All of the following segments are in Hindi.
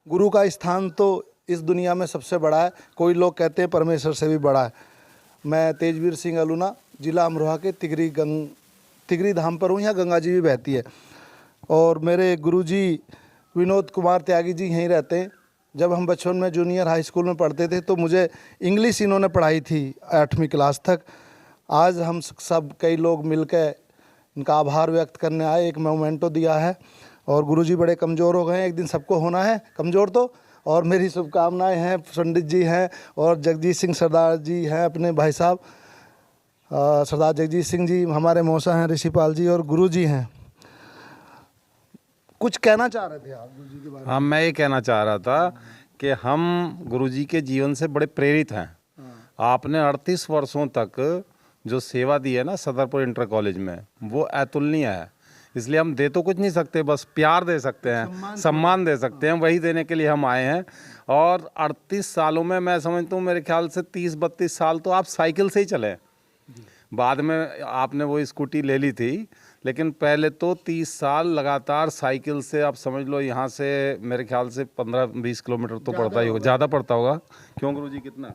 गुरु का स्थान तो इस दुनिया में सबसे बड़ा है, कोई लोग कहते हैं परमेश्वर से भी बड़ा है। मैं तेजवीर सिंह अलूना, जिला अमरोहा के तिगरी धाम पर हूँ। यहाँ गंगा जी भी बहती है और मेरे गुरुजी विनोद कुमार त्यागी जी यहीं रहते हैं। जब हम बचपन में जूनियर हाई स्कूल में पढ़ते थे तो मुझे इंग्लिश इन्होंने पढ़ाई थी 8वीं क्लास तक। आज हम सब कई लोग मिलकर इनका आभार व्यक्त करने आए, एक मोमेंटो दिया है। और गुरुजी बड़े कमज़ोर हो गए हैं, एक दिन सबको होना है कमज़ोर तो। और मेरी शुभकामनाएं हैं, पंडित जी हैं और जगजीत सिंह सरदार जी हैं अपने भाई साहब, सरदार जगजीत सिंह जी हमारे मौसा हैं, ऋषिपाल जी और गुरुजी हैं। कुछ कहना चाह रहे थे आप गुरुजी के बारे में? हाँ, मैं ये कहना चाह रहा था कि हम गुरुजी के जीवन से बड़े प्रेरित हैं। आपने 38 वर्षों तक जो सेवा दी है ना सदरपुर इंटर कॉलेज में, वो अतुलनीय है। इसलिए हम दे तो कुछ नहीं सकते, बस प्यार दे सकते हैं, सम्मान दे सकते हैं, वही देने के लिए हम आए हैं। और 38 सालों में मैं समझता हूँ मेरे ख्याल से 30-32 साल तो आप साइकिल से ही चले। बाद में आपने वो स्कूटी ले ली थी, लेकिन पहले तो 30 साल लगातार साइकिल से, आप समझ लो यहाँ से मेरे ख्याल से 15-20 किलोमीटर तो पड़ता ही होगा, ज़्यादा पड़ता होगा। क्यों गुरुजी, कितना?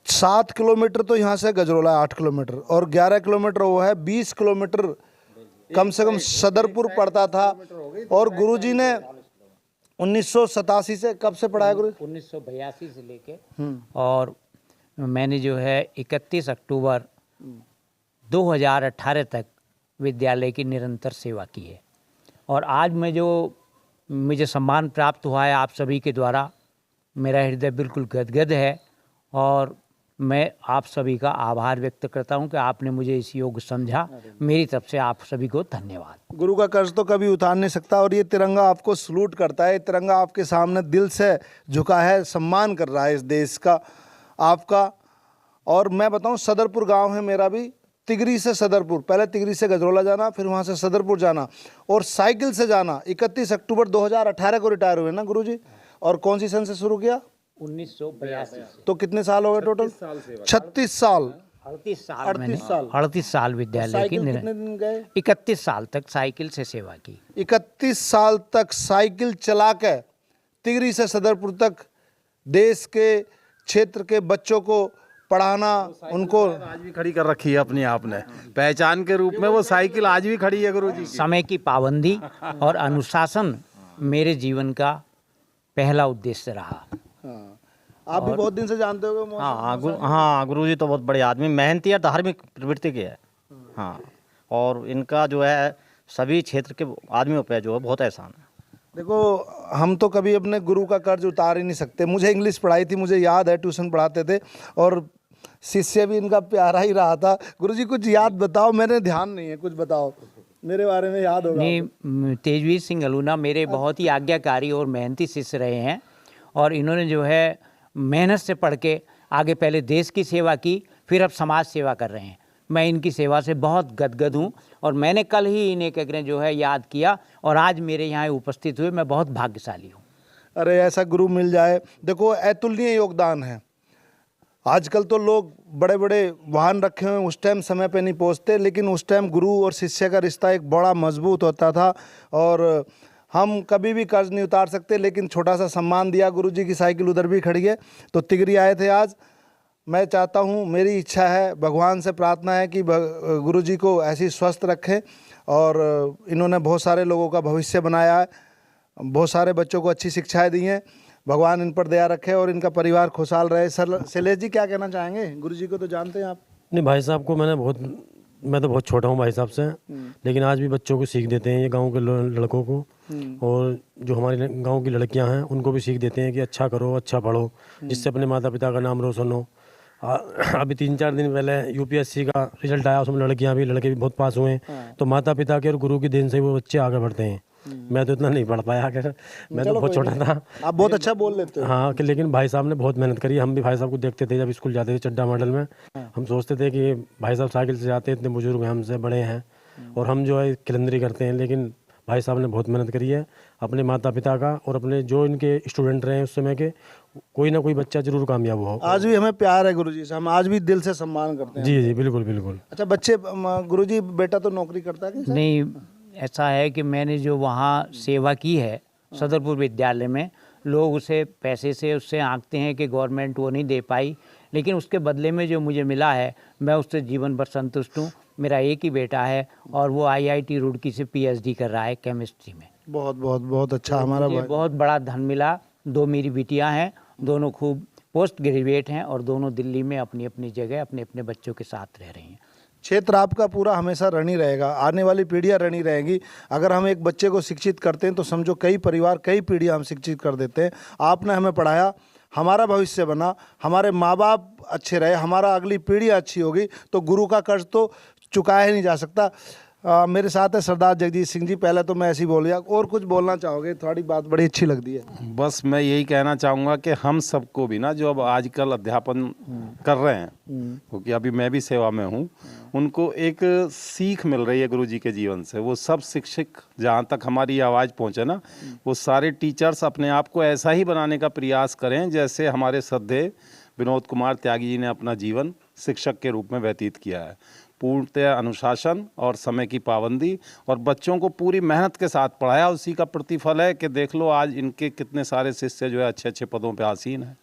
7 किलोमीटर तो यहाँ से गजरोला 8 किलोमीटर और 11 किलोमीटर वो है, 20 किलोमीटर कम से कम सदरपुर पड़ता था। और गुरुजी ने 1987 से, कब से पढ़ाया गुरु? 1982 से लेके और मैंने जो है 31 अक्टूबर 2018 तक विद्यालय की निरंतर सेवा की है। और आज मुझे सम्मान प्राप्त हुआ है आप सभी के द्वारा, मेरा हृदय बिल्कुल गदगद है। और मैं आप सभी का आभार व्यक्त करता हूं कि आपने मुझे इस योग्य समझा। मेरी तरफ से आप सभी को धन्यवाद। गुरु का कर्ज तो कभी उतार नहीं सकता और ये तिरंगा आपको सलूट करता है। तिरंगा आपके सामने दिल से झुका है, सम्मान कर रहा है इस देश का, आपका। और मैं बताऊं, सदरपुर गांव है मेरा भी, तिगरी से सदरपुर, पहले तिगरी से गजरोला जाना, फिर वहां से सदरपुर जाना और साइकिल से जाना। 31 अक्टूबर 2018 को रिटायर हुए ना गुरुजी? और कौन सी सन से शुरू किया? 1982। तो कितने साल हो गए टोटल? 36 साल। 38 साल विद्यालय की कितने दिन गए? 31 साल तक साइकिल से सेवा की। 31 साल तक साइकिल चला के तिगरी से सदरपुर तक देश के क्षेत्र के बच्चों को पढ़ाना, उनको आज भी खड़ी कर रखी है अपनी आपने, पहचान के रूप में वो साइकिल आज भी खड़ी है गुरुजी। समय की पाबंदी और अनुशासन मेरे जीवन का पहला उद्देश्य रहा। आप भी बहुत दिन से जानते हो? हाँ, गुरुजी तो बहुत बड़े आदमी, मेहनती और धार्मिक प्रवृत्ति के है। हाँ, और इनका जो है सभी क्षेत्र के आदमियों पे जो है बहुत एहसान है। देखो, हम तो कभी अपने गुरु का कर्ज उतार ही नहीं सकते। मुझे इंग्लिश पढ़ाई थी, मुझे याद है, ट्यूशन पढ़ाते थे और शिष्य भी इनका प्यारा ही रहा था। गुरुजी कुछ याद बताओ, मैंने ध्यान नहीं है, कुछ बताओ मेरे बारे में, याद होगा। नहीं, तेजवीर सिंह अलूना मेरे बहुत ही आज्ञाकारी और मेहनती शिष्य रहे हैं। और इन्होंने जो है मेहनत से पढ़ के आगे पहले देश की सेवा की, फिर अब समाज सेवा कर रहे हैं। मैं इनकी सेवा से बहुत गदगद हूँ और मैंने कल ही इन्हें क्या जो है याद किया और आज मेरे यहाँ उपस्थित हुए, मैं बहुत भाग्यशाली हूँ। अरे ऐसा गुरु मिल जाए। देखो, अतुलनीय योगदान है। आजकल तो लोग बड़े बड़े वाहन रखे हुए उस टाइम समय पे नहीं पहुँचते, लेकिन उस टाइम गुरु और शिष्य का रिश्ता एक बड़ा मजबूत होता था। और हम कभी भी कर्ज नहीं उतार सकते, लेकिन छोटा सा सम्मान दिया। गुरुजी की साइकिल उधर भी खड़ी है, तो तिगरी आए थे आज। मैं चाहता हूँ, मेरी इच्छा है, भगवान से प्रार्थना है कि गुरुजी को ऐसी स्वस्थ रखें। और इन्होंने बहुत सारे लोगों का भविष्य बनाया है, बहुत सारे बच्चों को अच्छी शिक्षाएं दी हैं। भगवान इन पर दया रखे और इनका परिवार खुशहाल रहे। सर शैलेश जी क्या कहना चाहेंगे? गुरुजी को तो जानते हैं आप। नहीं, भाई साहब को मैं तो बहुत छोटा हूँ भाई साहब से, लेकिन आज भी बच्चों को सीख देते हैं, ये गांव के लड़कों को। और जो हमारे गांव की लड़कियां हैं उनको भी सीख देते हैं कि अच्छा करो, अच्छा पढ़ो, जिससे अपने माता पिता का नाम रोशन हो। अभी 3-4 दिन पहले यूपीएससी का रिजल्ट आया, उसमें लड़कियां भी लड़के भी बहुत पास हुए हैं। तो माता पिता के और गुरु की देन से वो बच्चे आगे बढ़ते हैं। मैं तो इतना नहीं पढ़ पाया, मैं तो बहुत छोटा था। आप बहुत अच्छा बोल लेते हो। हाँ, कि लेकिन भाई साहब ने बहुत मेहनत करी। हम भी भाई साहब को देखते थे जब स्कूल जाते थे चड्डा मॉडल में। हम सोचते थे कि भाई साहब साइकिल से जाते हैं, इतने बुजुर्ग हैं, हमसे बड़े हैं और हम जो है किलंदरी करते हैं। लेकिन भाई साहब ने बहुत मेहनत करी है अपने माता पिता का और अपने जो इनके स्टूडेंट रहे हैं उस समय के, कोई ना कोई बच्चा जरूर कामयाब हो। आज भी हमें प्यार है गुरुजी से, हम आज भी दिल से सम्मान करते हैं। जी जी, बिल्कुल बिल्कुल। अच्छा, बच्चे, गुरुजी बेटा तो नौकरी करता है नहीं, ऐसा है कि मैंने जो वहाँ सेवा की है सदरपुर विद्यालय में, लोग उसे पैसे से उससे आंकते हैं कि गवर्नमेंट वो नहीं दे पाई, लेकिन उसके बदले में जो मुझे मिला है मैं उससे जीवन भर संतुष्ट हूँ। मेरा एक ही बेटा है और वो IIT रुड़की से PhD कर रहा है केमिस्ट्री में। बहुत बहुत बहुत अच्छा हमारा मुझे भाई। बहुत बड़ा धन मिला। 2 मेरी बिटियां हैं, दोनों खूब पोस्ट ग्रेजुएट हैं और दोनों दिल्ली में अपनी अपनी जगह अपने अपने बच्चों के साथ रह रही हैं। क्षेत्र आपका पूरा हमेशा ऋणी रहेगा, आने वाली पीढ़ियां ऋणी रहेंगी। अगर हम एक बच्चे को शिक्षित करते हैं तो समझो कई परिवार कई पीढ़ियां हम शिक्षित कर देते हैं। आपने हमें पढ़ाया, हमारा भविष्य बना, हमारे माँ बाप अच्छे रहे, हमारा अगली पीढ़ी अच्छी होगी, तो गुरु का कर्ज तो चुकाया ही नहीं जा सकता। मेरे साथ है सरदार जगजीत सिंह जी। पहले तो मैं ऐसे ही बोल गया, और कुछ बोलना चाहोगे? थोड़ी बात बड़ी अच्छी लगती है। बस मैं यही कहना चाहूँगा कि हम सबको भी ना, जो अब आजकल अध्यापन कर रहे हैं, क्योंकि अभी मैं भी सेवा में हूँ, उनको एक सीख मिल रही है गुरुजी के जीवन से। वो सब शिक्षक, जहाँ तक हमारी आवाज़ पहुँचे ना, वो सारे टीचर्स अपने आप को ऐसा ही बनाने का प्रयास करें जैसे हमारे श्रद्धेय विनोद कुमार त्यागी जी ने अपना जीवन शिक्षक के रूप में व्यतीत किया है। पूर्णतः अनुशासन और समय की पाबंदी, और बच्चों को पूरी मेहनत के साथ पढ़ाया। उसी का प्रतिफल है कि देख लो आज इनके कितने सारे शिष्य जो है अच्छे अच्छे पदों पे आसीन हैं।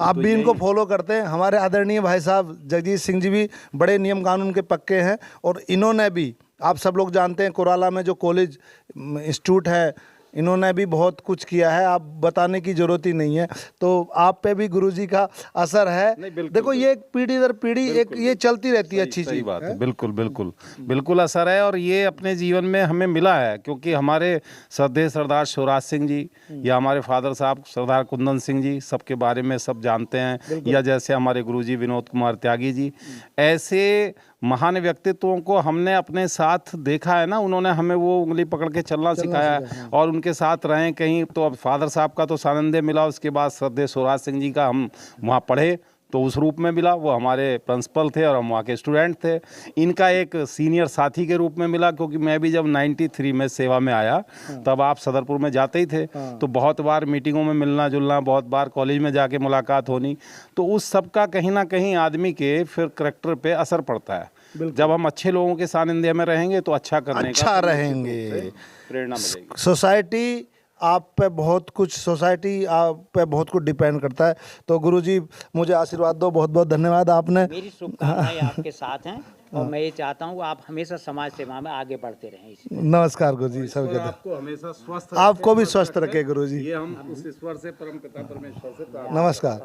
आप भी इनको फॉलो करते हैं। हमारे आदरणीय भाई साहब जगजीत सिंह जी भी बड़े नियम कानून के पक्के हैं, और इन्होंने भी, आप सब लोग जानते हैं, कोराला में जो कॉलेज इंस्टीट्यूट है, इन्होंने भी बहुत कुछ किया है, आप बताने की ज़रूरत ही नहीं है। तो आप पे भी गुरुजी का असर है। देखो ये एक पीढ़ी दर पीढ़ी एक ये चलती रहती है, अच्छी सही चीज़ बात है। बिल्कुल बिल्कुल बिल्कुल असर है, और ये अपने जीवन में हमें मिला है, क्योंकि हमारे श्रद्धेय सरदार शिवराज सिंह जी या हमारे फादर साहब सरदार कुंदन सिंह जी, सबके बारे में सब जानते हैं, या जैसे हमारे गुरुजी विनोद कुमार त्यागी जी, ऐसे महान व्यक्तित्वों को हमने अपने साथ देखा है ना। उन्होंने हमें वो उंगली पकड़ के चलना सिखाया है, और उनके साथ रहें कहीं। तो अब फादर साहब का तो सानंदे मिला, उसके बाद श्रद्धेय शिवराज सिंह जी का हम वहाँ पढ़े तो उस रूप में मिला, वो हमारे प्रिंसिपल थे और हम वहाँ के स्टूडेंट थे। इनका एक सीनियर साथी के रूप में मिला, क्योंकि मैं भी जब 93 में सेवा में आया तब आप सदरपुर में जाते ही थे, तो बहुत बार मीटिंगों में मिलना जुलना, बहुत बार कॉलेज में जाके मुलाकात होनी, तो उस सब का कहीं ना कहीं आदमी के फिर करैक्टर पे असर पड़ता है। जब हम अच्छे लोगों के सानिध्य में रहेंगे तो अच्छा करने अच्छा का रहेंगे, प्रेरणा मिलेगी। सोसाइटी आप पे बहुत कुछ, सोसाइटी आप पे बहुत कुछ डिपेंड करता है। तो गुरुजी मुझे आशीर्वाद दो, बहुत बहुत धन्यवाद। आपने, मेरी शुभकामनाएं आपके साथ हैं, और मैं ये चाहता हूँ आप हमेशा समाज सेवा में आगे बढ़ते रहें। नमस्कार गुरुजी, सबके आपको हमेशा स्वस्थ, आपको भी स्वस्थ रखे गुरुजी। ये हम उस ईश्वर से, परम पिता परमेश्वर से नमस्कार।